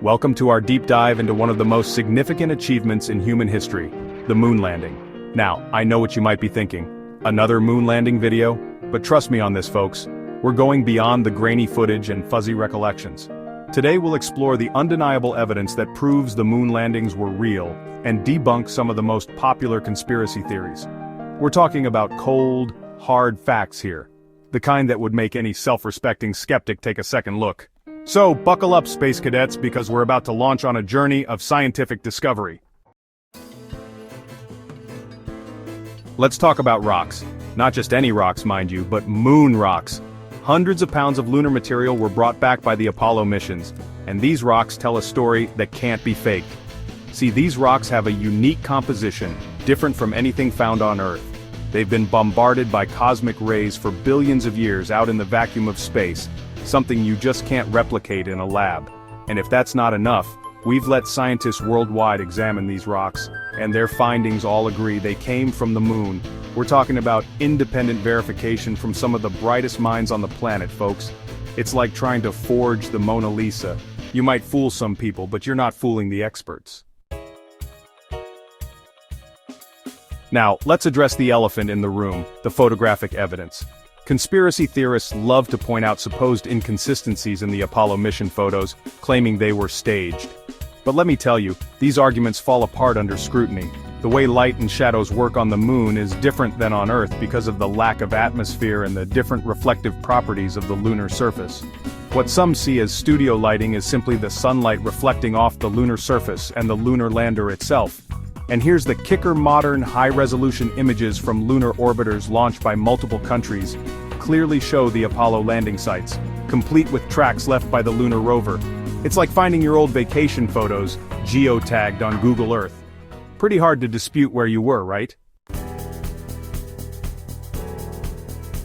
Welcome to our deep dive into one of the most significant achievements in human history, the moon landing. Now, I know what you might be thinking. Another moon landing video? But trust me on this, folks. We're going beyond the grainy footage and fuzzy recollections. Today we'll explore the undeniable evidence that proves the moon landings were real, and debunk some of the most popular conspiracy theories. We're talking about cold, hard facts here. The kind that would make any self-respecting skeptic take a second look. So, buckle up, space cadets, because we're about to launch on a journey of scientific discovery. Let's talk about rocks. Not just any rocks, mind you, but moon rocks. Hundreds of pounds of lunar material were brought back by the Apollo missions, and these rocks tell a story that can't be faked. See, these rocks have a unique composition, different from anything found on Earth. They've been bombarded by cosmic rays for billions of years out in the vacuum of space, something you just can't replicate in a lab. And if that's not enough, we've let scientists worldwide examine these rocks, and their findings all agree they came from the moon. We're talking about independent verification from some of the brightest minds on the planet, folks. It's like trying to forge the Mona Lisa. You might fool some people, but you're not fooling the experts. Now, let's address the elephant in the room, the photographic evidence. Conspiracy theorists love to point out supposed inconsistencies in the Apollo mission photos, claiming they were staged. But let me tell you, these arguments fall apart under scrutiny. The way light and shadows work on the moon is different than on Earth because of the lack of atmosphere and the different reflective properties of the lunar surface. What some see as studio lighting is simply the sunlight reflecting off the lunar surface and the lunar lander itself. And here's the kicker: modern, high-resolution images from lunar orbiters launched by multiple countries clearly show the Apollo landing sites, complete with tracks left by the lunar rover. It's like finding your old vacation photos, geotagged on Google Earth. Pretty hard to dispute where you were, right?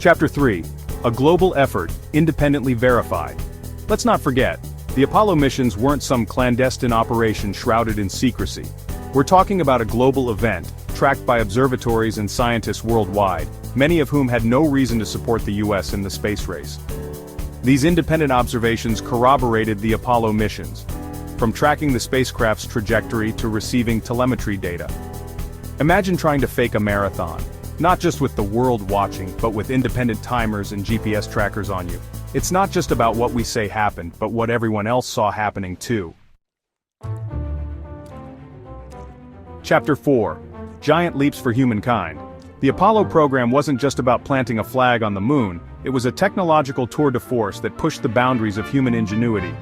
Chapter 3. A global effort, independently verified. Let's not forget, the Apollo missions weren't some clandestine operation shrouded in secrecy. We're talking about a global event, tracked by observatories and scientists worldwide, many of whom had no reason to support the US in the space race. These independent observations corroborated the Apollo missions, from tracking the spacecraft's trajectory to receiving telemetry data. Imagine trying to fake a marathon, not just with the world watching, but with independent timers and GPS trackers on you. It's not just about what we say happened, but what everyone else saw happening too. Chapter 4. Giant Leaps for Humankind. The Apollo program wasn't just about planting a flag on the moon, it was a technological tour de force that pushed the boundaries of human ingenuity.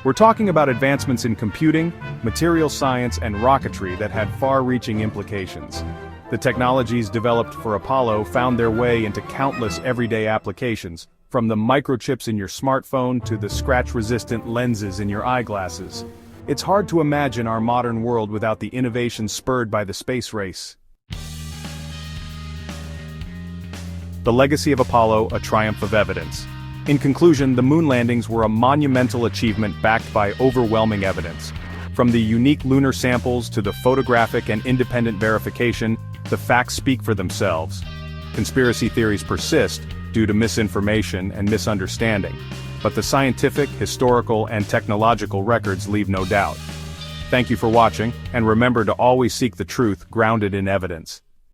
We're talking about advancements in computing, material science, and rocketry that had far-reaching implications. The technologies developed for Apollo found their way into countless everyday applications, from the microchips in your smartphone to the scratch-resistant lenses in your eyeglasses. It's hard to imagine our modern world without the innovation spurred by the space race. The legacy of Apollo, a triumph of evidence. In conclusion, the moon landings were a monumental achievement backed by overwhelming evidence. From the unique lunar samples to the photographic and independent verification, the facts speak for themselves. Conspiracy theories persist due to misinformation and misunderstanding, but the scientific, historical, and technological records leave no doubt. Thank you for watching, and remember to always seek the truth grounded in evidence.